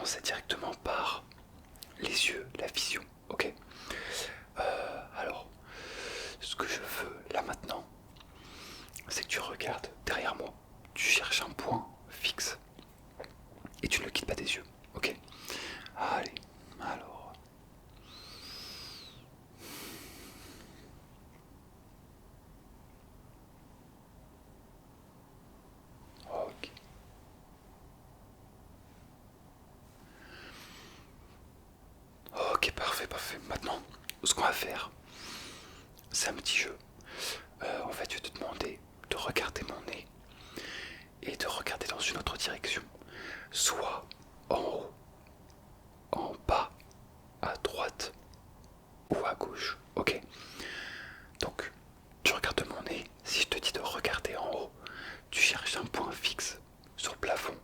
commencer directement par les yeux, la vision, ok. Alors, ce que je veux là maintenant, c'est que tu regardes derrière moi, tu cherches un point fixe et tu ne le quittes pas des yeux, ok. Allez, alors. Ok. Ok, parfait, parfait. Maintenant, ce qu'on va faire, c'est un petit jeu. En fait, je vais te demander de regarder mon nez et de regarder dans une autre direction. Soit en haut, en bas, à droite ou à gauche. Ok. Donc, tu regardes mon nez. Si je te dis de regarder en haut, tu cherches un point fixe sur le plafond.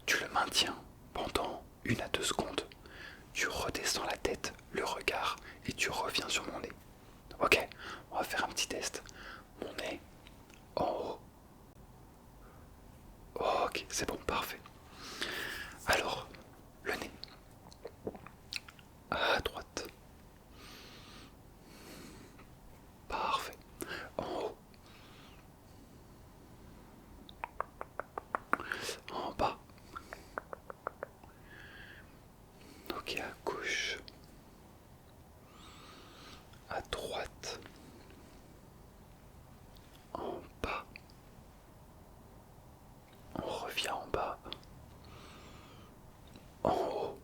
Tu le maintiens pendant 1 à 2 secondes. Tu redescends la tête, le regard et tu reviens sur mon nez. Ok, on va faire un petit test. Mon nez en haut. Ok, c'est bon, parfait. Alors, le nez à droite. Parfait. En haut. En bas. Ok, à gauche. À droite. En bas. On revient en bas. En haut.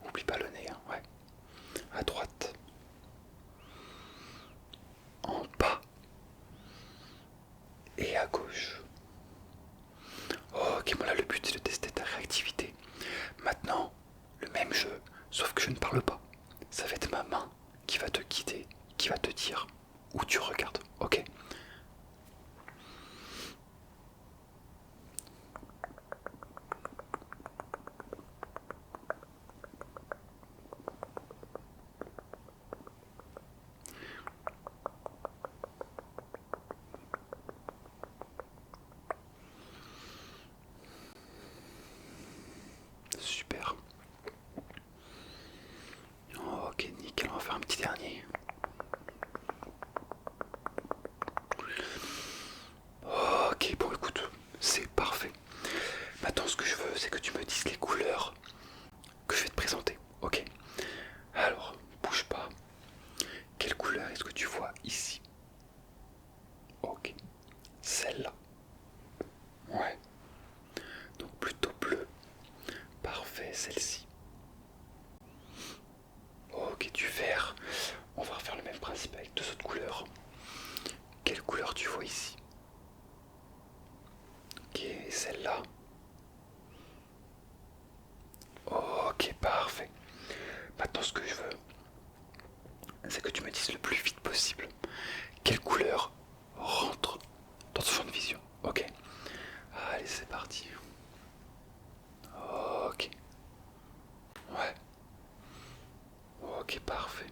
Oublie pas le nez, hein, ouais. À droite. En bas. Et à gauche. Ok, bon là le but c'est de tester ta réactivité. Maintenant, le même jeu, sauf que je ne parle pas. Ça va être ma main qui va te guider, qui va te dire où tu regardes, ok. Super. Ok, nickel, on va faire un petit dernier. Ok, bon écoute, c'est parfait. Maintenant ce que je veux, c'est que tu me dises les couleurs que je vais te présenter, ok. Alors, bouge pas. Quelle couleur est-ce que tu vois ici? Ok, celle-là. Ouais, donc plutôt bleu. Parfait, celle-ci. Ok, du vert. On va refaire le même principe avec 2 autres couleurs. Quelle couleur tu vois ici? Ok, celle-là. Ok, parfait. Maintenant, ce que je veux, c'est que tu me dises le plus vite possible quelle couleur rentre dans ce champ de vision. Ok. Allez, c'est parti. Ok. Ouais. Ok, parfait.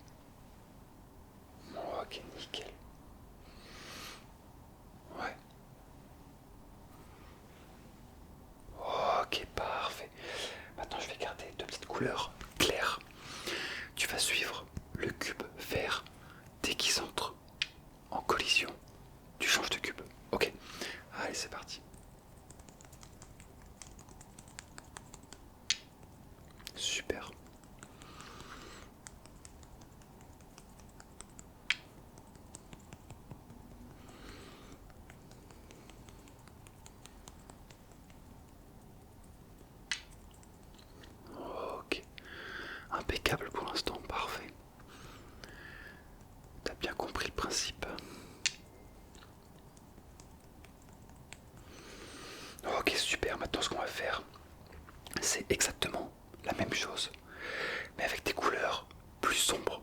Ok, nickel. Ouais. Ok, parfait. Maintenant, je vais garder 2 petites couleurs claires. Tu vas suivre le cube vert. Dès qu'il s'entre en collision, tu changes de cube. Ok. Allez, c'est parti. Super. Ok. Impeccable pour l'instant, parfait. T'as bien compris le principe. Ok, super. Maintenant, ce qu'on va faire, c'est exactement la même chose, mais avec des couleurs plus sombres,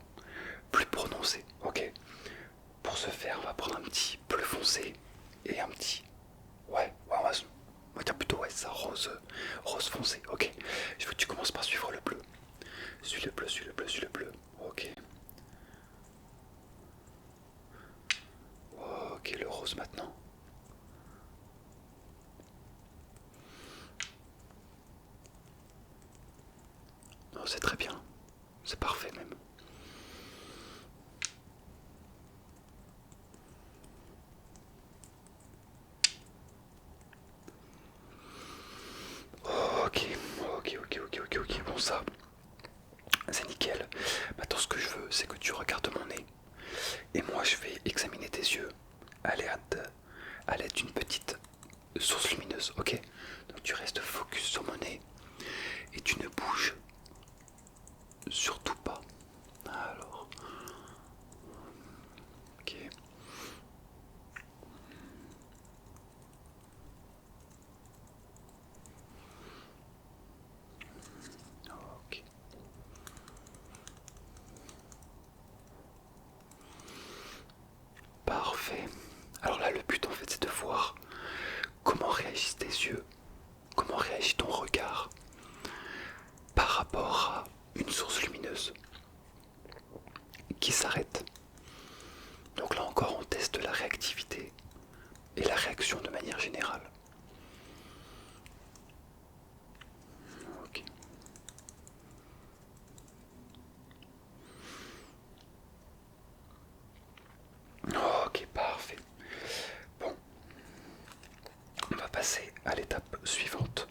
plus prononcées. Ok. Pour ce faire, on va prendre un petit bleu foncé et un petit. Ouais, on va dire plutôt ouais, ça rose, rose foncé. Ok. Je veux que tu commences par suivre le bleu. Suis le bleu, suis le bleu, suis le bleu. Ok. Ok, le rose maintenant. c'est très bien. C'est parfait même. Ok, ok. Bon ça, c'est nickel. Maintenant ce que je veux, c'est que tu regardes mon nez. Et moi je vais examiner tes yeux à l'aide d'une petite source lumineuse, ok? Donc tu restes focus sur mon nez et tu ne bouges surtout pas. Alors, ok. Ok. Parfait. Alors là, le but en fait, c'est de voir comment réagissent tes yeux, comment réagit ton regard par rapport à une source lumineuse qui s'arrête. Donc là encore, on teste la réactivité et la réaction de manière générale. Ok. Ok, parfait. Bon, on va passer à l'étape suivante.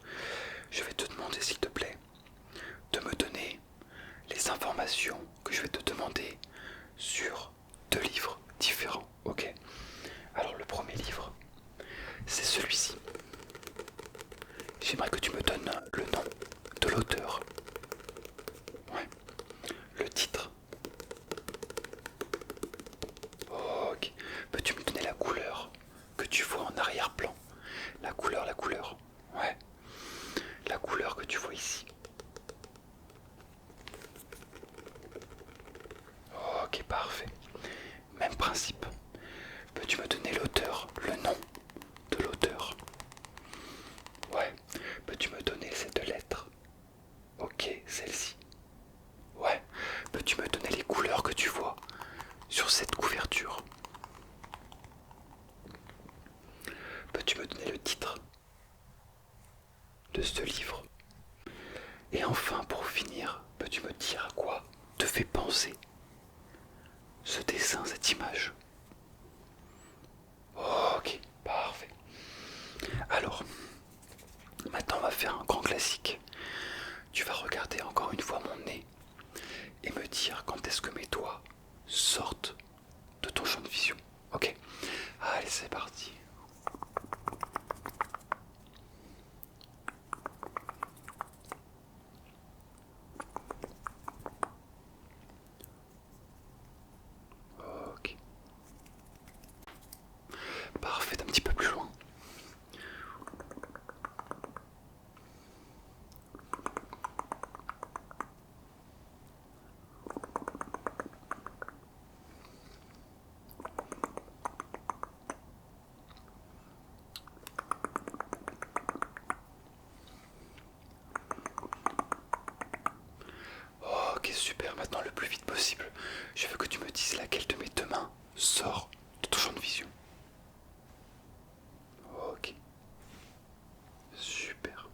Je vais te demander, s'il te plaît, de me donner les informations que je vais te demander sur deux livres différents, ok? Alors le premier livre, c'est celui-ci. J'aimerais que tu me donnes le nom de l'auteur. Ouais. Le titre. Ok. Peux-tu me donner la couleur que tu vois en arrière-plan? La couleur. Ouais. La couleur que tu vois ici. Ok, parfait. Même principe. Peux-tu me donner l'auteur, le nom de l'auteur? Ouais. Peux-tu me donner cette lettre? Ok, celle-ci. Ouais. Peux-tu me donner les couleurs que tu vois sur cette couverture? Peux-tu me donner le titre de ce livre? Et enfin, pour finir, peux-tu me dire à quoi te fait penser ce dessin, cette image? Ok, parfait. Alors, maintenant on va faire un grand classique. Tu vas regarder encore une fois mon nez et me dire quand est-ce que mes doigts sortent de ton champ de vision. Ok? Allez, c'est parti. Ok. Parfait, un petit peu plus loin. Ok, super. Maintenant, le plus vite possible, je veux que tu me dises laquelle de mes deux mains sort de ton champ de vision. Ok, super.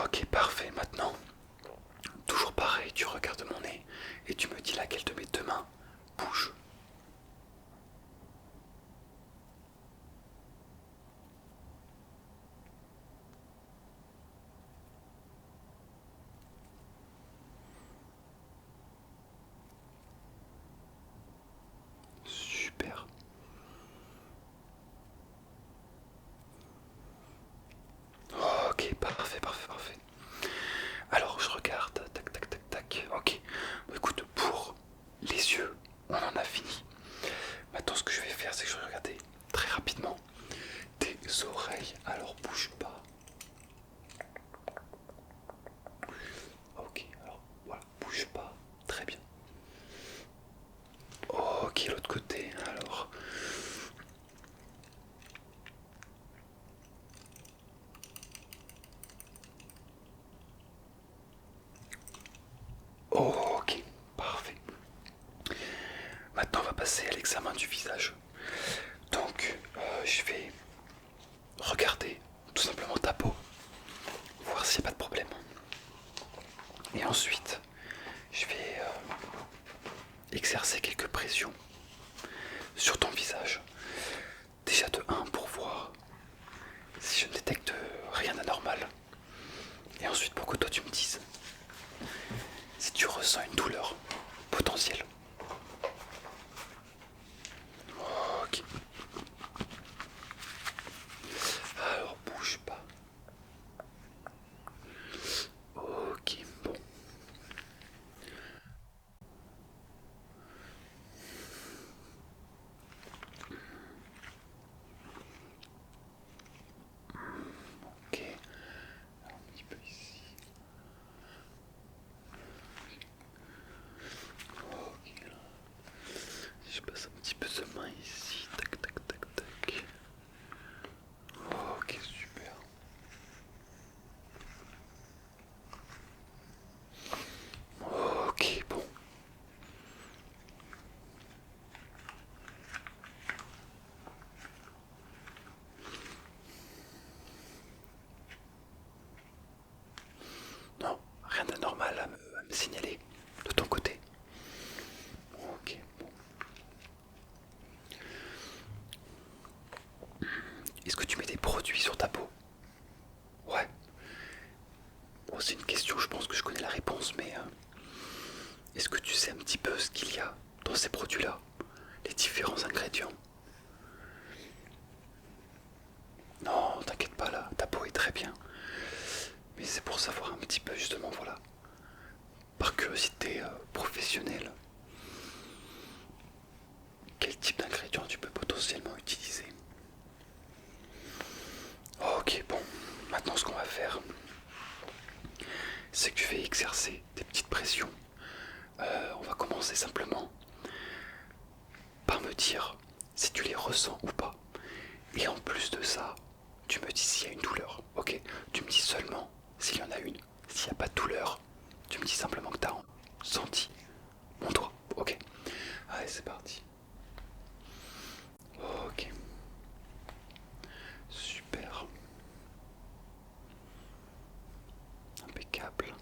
Ok, parfait. Maintenant, toujours pareil, tu regardes mon nez et tu me dis laquelle de mes deux mains bouge. Super. Ok, parfait. Alors, je regarde, tac. Ok. Bon, écoute, pour les yeux, on en a fini. Maintenant, ce que je vais faire, c'est que je vais regarder très rapidement tes oreilles. Alors, bouge pas. Ok, alors voilà, bouge pas. Très bien. Ok, l'autre côté, alors. Ok, parfait. Maintenant, on va passer à l'examen du visage. Donc, je vais regarder tout simplement ta peau, voir s'il n'y a pas de problème. Et ensuite, je vais exercer quelques pressions sur ton visage. Déjà de 1 pour voir si je ne détecte rien d'anormal. Et ensuite pour que toi tu me dises si tu ressens une douleur potentielle. Ok. Alors bouge pas. Ok, bon. Ok. Alors, un petit peu ici. Ok. Je passe un petit peu de main ici. Tac, tac, tac, tac. Ok, super. Ok, bon. Non, rien d'anormal à me signaler de ton côté. Ok, bon. Est-ce que tu mets des produits sur ta peau? Ouais. Bon, c'est une question, je pense que je connais la réponse, mais est-ce que tu sais un petit peu ce qu'il y a dans ces produits-là? Les différents ingrédients? Non, t'inquiète pas là, ta peau est très bien. Mais c'est pour savoir un petit peu justement, voilà, par curiosité professionnelle, quel type d'ingrédients tu peux potentiellement utiliser. Ok, bon, maintenant ce qu'on va faire, c'est que je vais exercer des petites pressions. On va commencer simplement par me dire si tu les ressens ou pas. Et en plus de ça, tu me dis s'il y a une douleur, ok? Tu me dis seulement s'il y en a une. S'il n'y a pas de douleur, tu me dis simplement que tu as senti mon doigt, ok? Allez, c'est parti. Ok, super. Impeccable.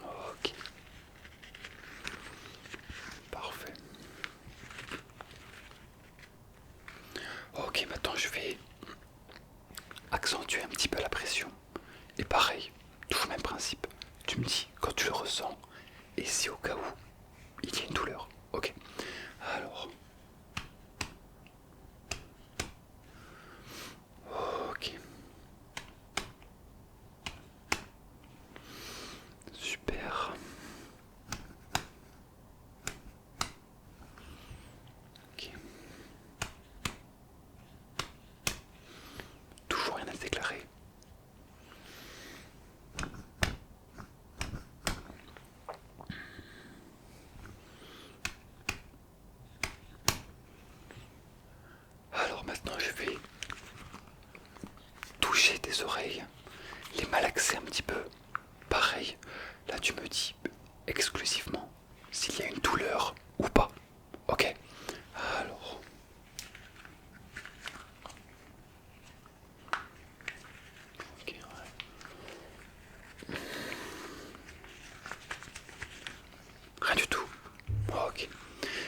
Ok, parfait. Ok, maintenant je vais accentuer un petit peu la pression. Et pareil, toujours le même principe. Tu me dis quand tu le ressens et si au cas où il y a une douleur. Ok. Alors. Ok. Super. Ok. Toujours rien à déclarer. Alors maintenant je vais toucher tes oreilles, les malaxer un petit peu. Pareil, là tu me dis exclusivement s'il y a une douleur ou pas. Ok. Alors. Ok, ouais. Rien du tout. Ok.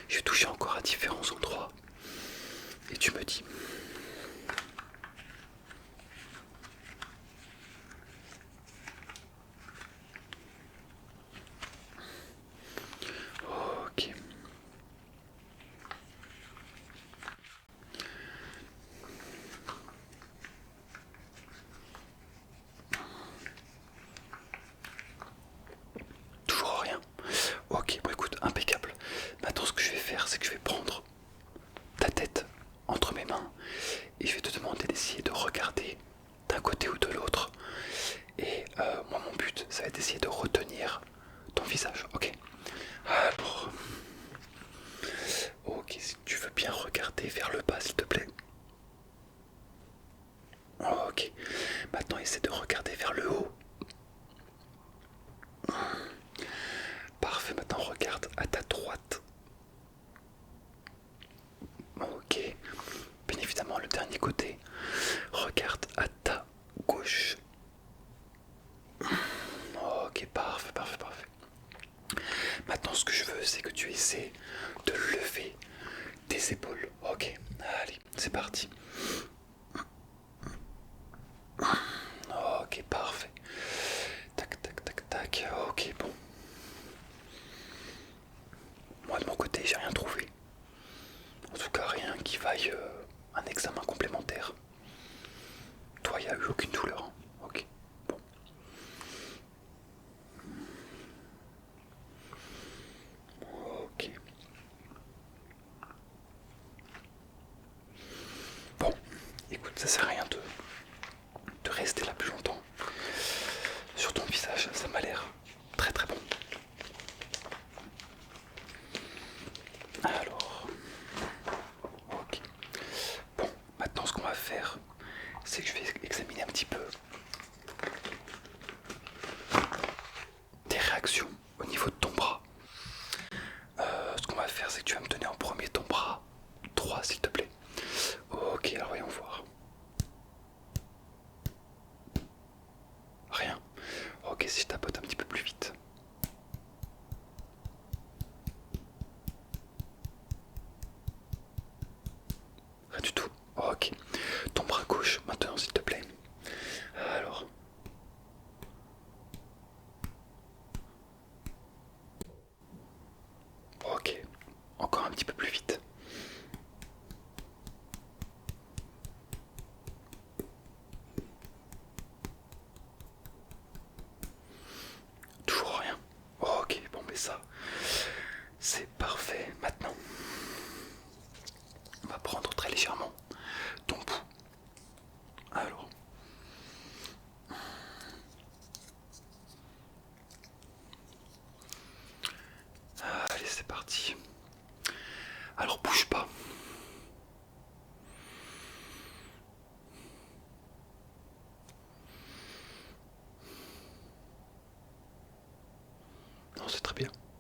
Je vais toucher encore à différents endroits. Et tu me dis. Ok. Toujours rien. Ok, bon écoute, impeccable. Maintenant ce que je vais faire, c'est que je vais prendre ta tête entre mes mains et je vais te demander d'essayer de regarder d'un côté ou de l'autre. Et moi mon but, ça va être d'essayer de retenir ton visage, ok? Alors, ok, si tu veux bien regarder vers le bas s'il te plaît. Ok, maintenant essaie de regarder vers le haut.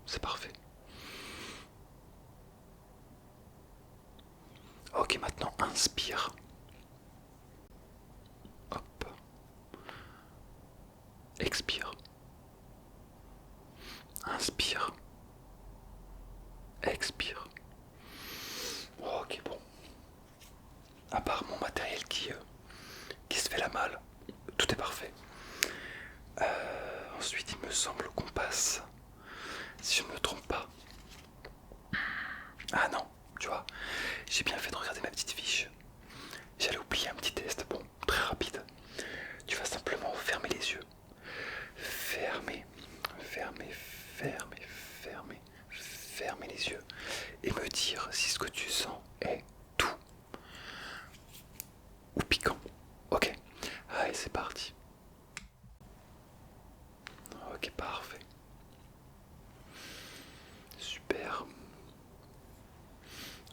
c'est parfait. Ok, maintenant inspire. Hop. Expire. Inspire. Expire. Ok, bon. À part mon matériel qui se fait la malle, tout est parfait. Ensuite, il me semble qu'on passe, si je ne me trompe pas. Ah non, tu vois, j'ai bien fait de regarder ma petite fiche. J'allais oublier un petit test, bon, très rapide. Tu vas simplement fermer les yeux. Fermer, fermer, fermer, fermer, fermer les yeux. Et me dire si ce que tu sens est doux ou piquant. Ok, allez, c'est parti. Ok, parfait. Super.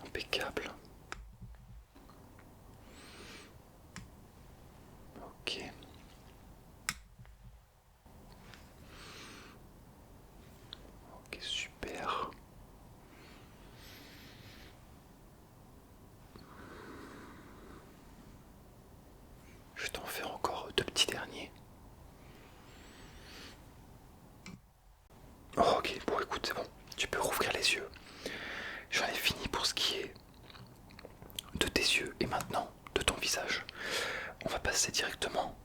Impeccable. Ok. Ok, super. Je vais t'en faire encore deux petits derniers. Oh, ok, bon écoute, c'est bon. Tu peux rouvrir les yeux. J'en ai fini pour ce qui est de tes yeux et maintenant de ton visage. On va passer directement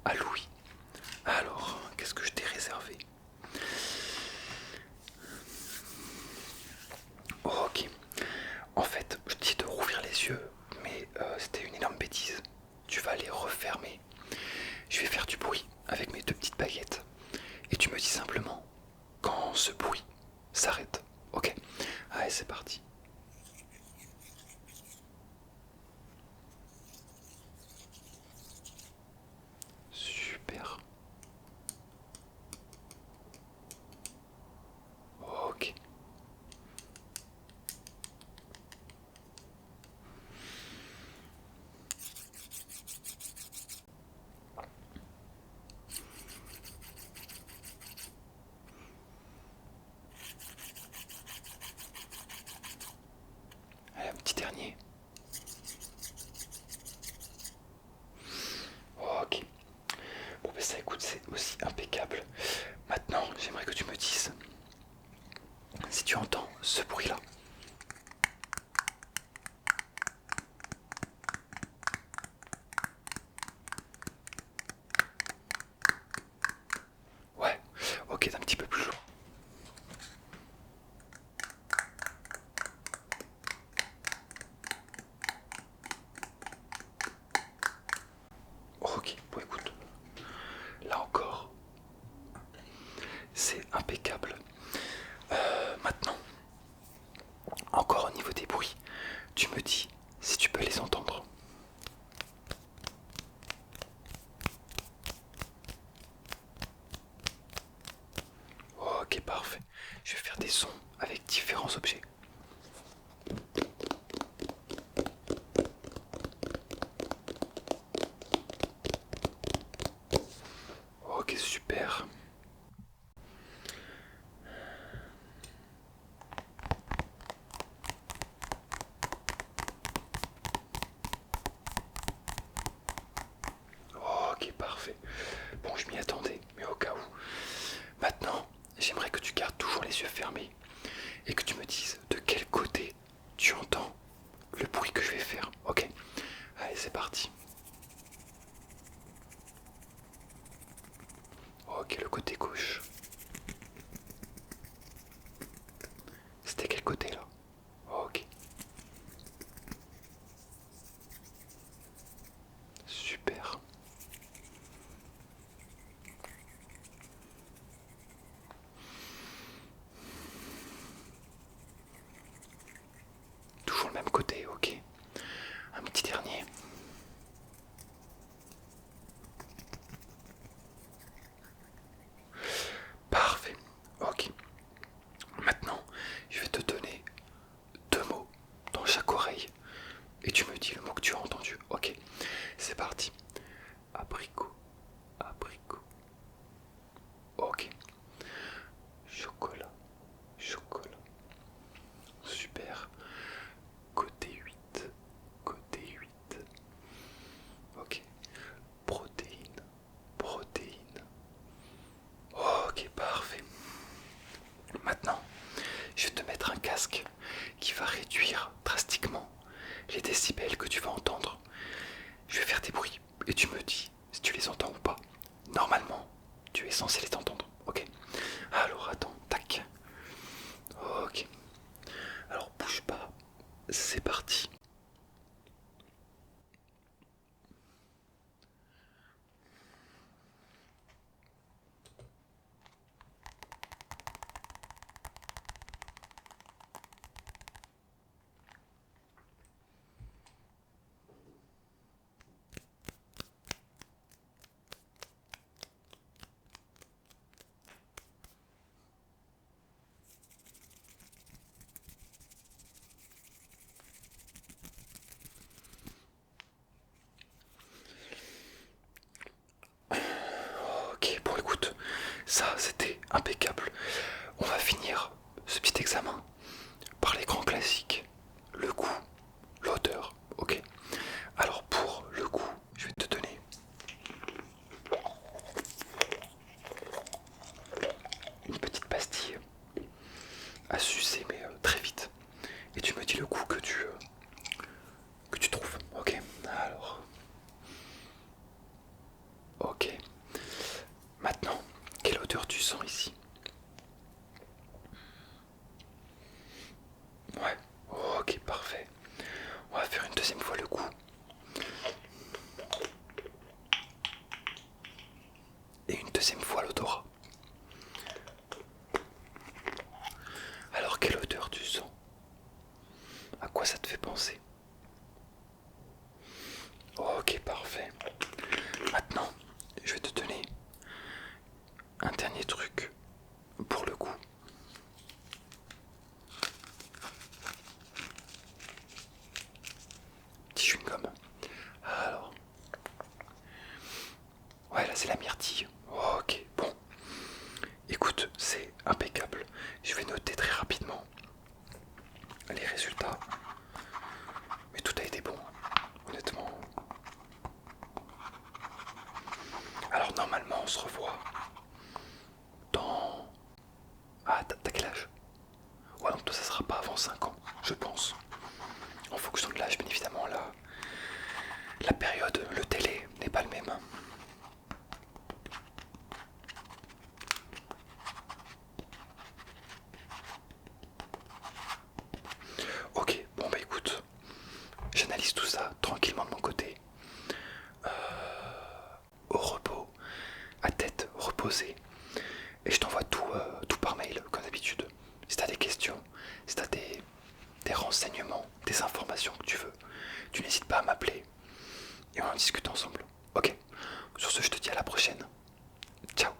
à Louis. Alors, qu'est-ce que je t'ai réservé? Oh, ok. En fait, je dis de rouvrir les yeux, mais c'était une énorme bêtise. Tu vas les refermer. Je vais faire du bruit avec mes deux petites baguettes. Et tu me dis simplement quand ce bruit s'arrête. Ok? Allez, c'est parti. Super. Ok. Allez, un petit dernier. Ok. Bon, ben ça, écoute, c'est aussi impeccable. Maintenant, j'aimerais que tu me dises si tu entends ce bruit-là. Ouais, ok, c'est un petit peu plus lourd. Ok, bon écoute, là encore, c'est impeccable. Maintenant, encore au niveau des bruits, tu me dis si tu peux les entendre. Ok, parfait. Je vais faire des sons avec différents objets. Ok, super. Ok, parfait. Bon, je m'y attendais, mais au cas où. Maintenant, j'aimerais que tu gardes toujours les yeux fermés et que tu me dises de quel côté tu entends le bruit que je vais faire. Ok? Allez, c'est parti. Ok, le côté gauche. C'était quel côté là? Ok, super. Toujours le même côté, ok. Un petit dernier. et tu me dis si tu les entends ou pas. Normalement, tu es censé les entendre, ok? Alors attends, tac. Ok. Alors bouge pas, c'est parti. Ok, bon écoute, ça c'était impeccable. On va finir ce petit examen par les grands classiques. Le goût, l'odeur, ok. Alors pour le goût, je vais te donner une petite pastille à sucer mais très vite. Et tu me dis le goût que tu trouves, ok. Alors, ok. Maintenant, quelle odeur tu sens ici? Ouais, ok, parfait. On va faire une deuxième fois le goût. Et une deuxième fois l'odorat. Alors, quelle odeur tu sens? À quoi ça te fait penser? Ok, parfait. Maintenant, je vais te donner un dernier truc pour le goût. Petit chewing-gum. Alors, ouais, là c'est la myrtille. Ok, bon. Écoute, c'est impeccable. Je vais noter très rapidement les résultats. Mais tout a été bon, honnêtement. Alors normalement on se revoit dans... Ah, t'as quel âge? Ouais, donc toi ça sera pas avant 5 ans, je pense. En fonction de l'âge, bien évidemment, là, la période, le délai n'est pas le même. Ok, bon bah écoute, j'analyse tout ça tranquillement de mon côté, au repos, à tête reposée, et je t'envoie tout par mail, comme d'habitude. Si t'as des questions, si t'as des renseignements, des informations que tu veux, tu n'hésites pas à m'appeler, et on en discute ensemble. Ok, sur ce je te dis à la prochaine. Ciao.